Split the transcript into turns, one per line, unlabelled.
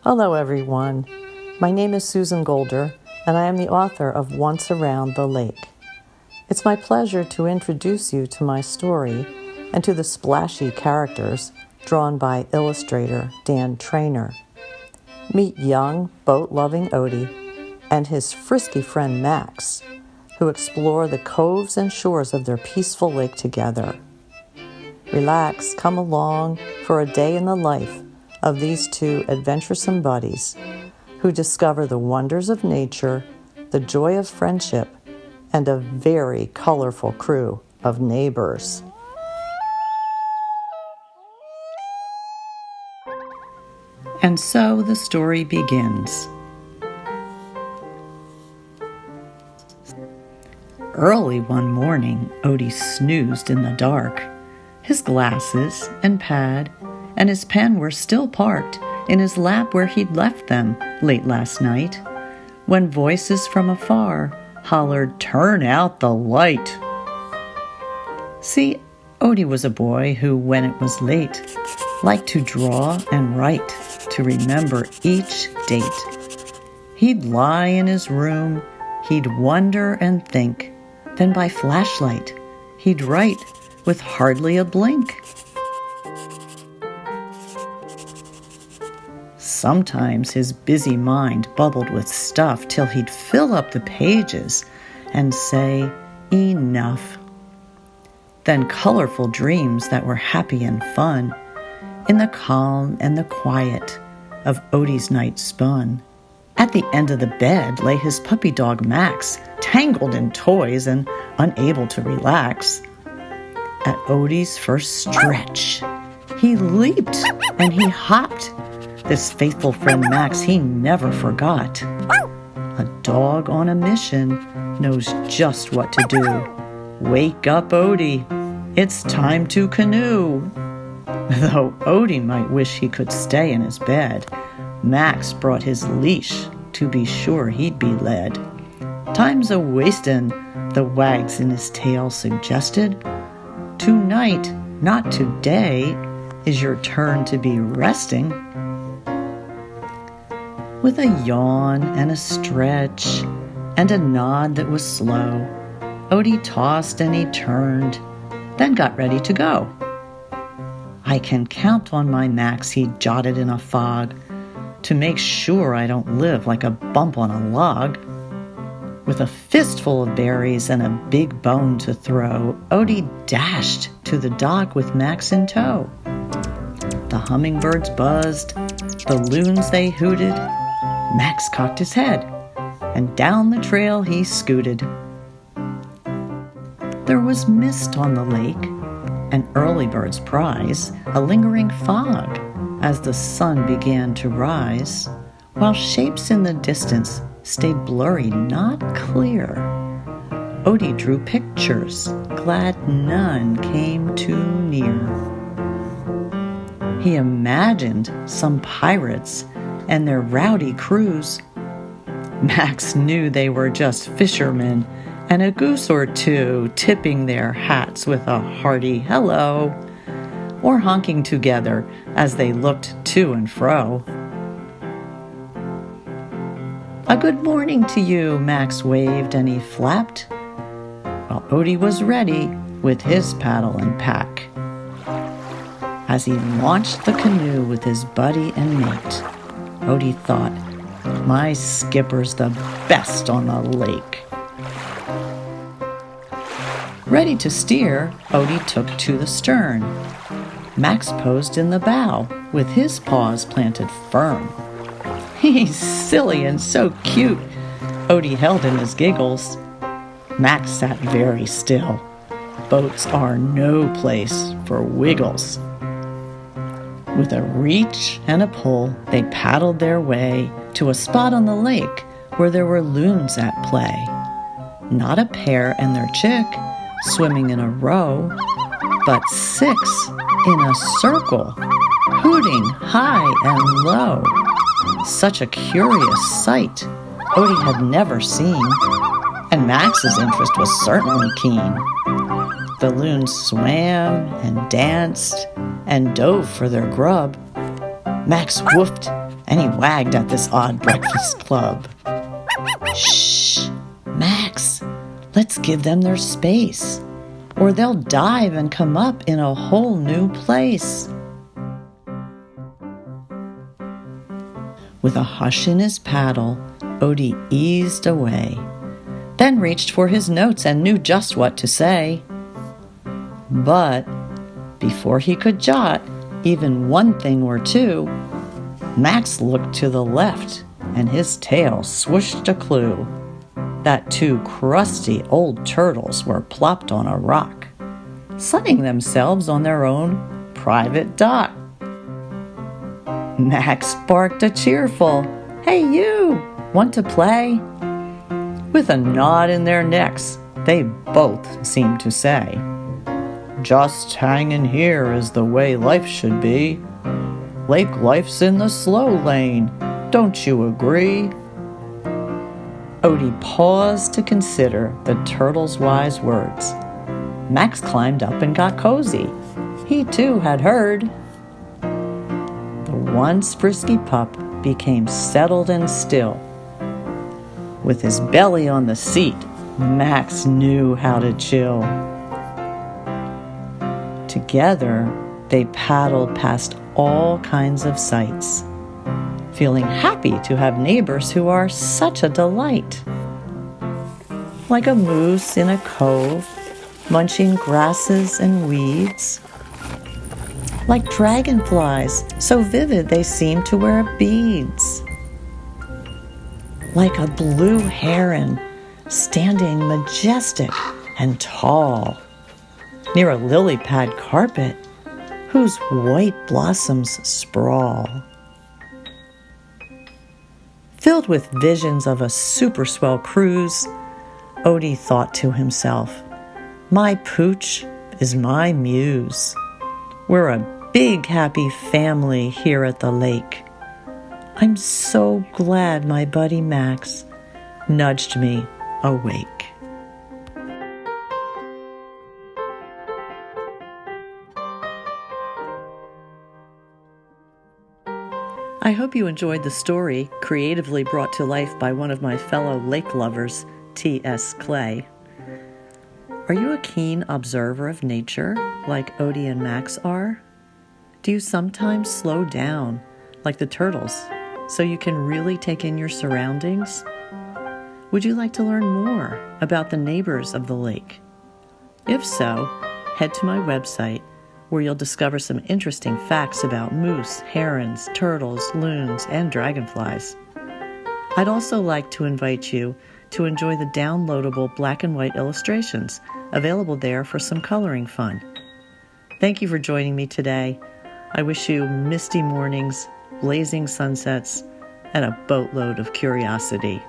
Hello everyone, my name is Susan Golder and I am the author of Once Around the Lake. It's my pleasure to introduce you to my story and to the splashy characters drawn by illustrator Dan Traynor. Meet young, boat-loving Odie and his frisky friend Max, who explore the coves and shores of their peaceful lake together. Relax, come along for a day in the life of these two adventuresome buddies who discover the wonders of nature, the joy of friendship, and a very colorful crew of neighbors. And so the story begins. Early one morning, Odie snoozed in the dark. His glasses and pad and his pen were still parked in his lap where he'd left them late last night, when voices from afar hollered, "Turn out the light." See, Odie was a boy who, when it was late, liked to draw and write to remember each date. He'd lie in his room, he'd wonder and think, then by flashlight, he'd write with hardly a blink. Sometimes his busy mind bubbled with stuff till he'd fill up the pages and say, "Enough." Then colorful dreams that were happy and fun in the calm and the quiet of Odie's night spun. At the end of the bed lay his puppy dog Max, tangled in toys and unable to relax. At Odie's first stretch, he leaped and he hopped. This faithful friend Max he never forgot. A dog on a mission knows just what to do. Wake up, Odie. It's time to canoe. Though Odie might wish he could stay in his bed, Max brought his leash to be sure he'd be led. "Time's a-wastin'," the wags in his tail suggested. "Tonight, not today, is your turn to be resting." With a yawn and a stretch and a nod that was slow, Odie tossed and he turned, then got ready to go. "I can count on my Max," he jotted in a fog, "to make sure I don't live like a bump on a log." With a fistful of berries and a big bone to throw, Odie dashed to the dock with Max in tow. The hummingbirds buzzed, the loons they hooted. Max cocked his head, and down the trail he scooted. There was mist on the lake, an early bird's prize, a lingering fog as the sun began to rise, while shapes in the distance stayed blurry, not clear. Odie drew pictures, glad none came too near. He imagined some pirates and their rowdy crews. Max knew they were just fishermen and a goose or two tipping their hats with a hearty hello, or honking together as they looked to and fro. "A good morning to you," Max waved and he flapped, while Odie was ready with his paddle and pack. As he launched the canoe with his buddy and mate, Odie thought, "My skipper's the best on the lake." Ready to steer, Odie took to the stern. Max posed in the bow with his paws planted firm. "He's silly and so cute," Odie held in his giggles. Max sat very still. Boats are no place for wiggles. With a reach and a pull, they paddled their way to a spot on the lake where there were loons at play. Not a pair and their chick swimming in a row, but 6 in a circle, hooting high and low. Such a curious sight Odie had never seen, and Max's interest was certainly keen. The loons swam and danced and dove for their grub. Max woofed, and he wagged at this odd breakfast club. Shh, Max, let's give them their space, or they'll dive and come up in a whole new place. With a hush in his paddle, Odie eased away, then reached for his notes and knew just what to say. But before he could jot even one thing or two, Max looked to the left and his tail swooshed a clue that two crusty old turtles were plopped on a rock, sunning themselves on their own private dock. Max barked a cheerful, "Hey you, want to play?" With a nod in their necks, they both seemed to say, "Just hanging here is the way life should be. Lake life's in the slow lane, don't you agree?" Odie paused to consider the turtle's wise words. Max climbed up and got cozy. He too had heard. The once frisky pup became settled and still. With his belly on the seat, Max knew how to chill. Together, they paddled past all kinds of sights, feeling happy to have neighbors who are such a delight. Like a moose in a cove, munching grasses and weeds. Like dragonflies, so vivid they seem to wear beads. Like a blue heron, standing majestic and tall, near a lily pad carpet whose white blossoms sprawl. Filled with visions of a super swell cruise, Odie thought to himself, "My pooch is my muse. We're a big happy family here at the lake. I'm so glad my buddy Max nudged me awake." I hope you enjoyed the story, creatively brought to life by one of my fellow lake lovers, T.S. Clay. Are you a keen observer of nature, like Odie and Max are? Do you sometimes slow down, like the turtles, so you can really take in your surroundings? Would you like to learn more about the neighbors of the lake? If so, head to my website, where you'll discover some interesting facts about moose, herons, turtles, loons, and dragonflies. I'd also like to invite you to enjoy the downloadable black and white illustrations available there for some coloring fun. Thank you for joining me today. I wish you misty mornings, blazing sunsets, and a boatload of curiosity.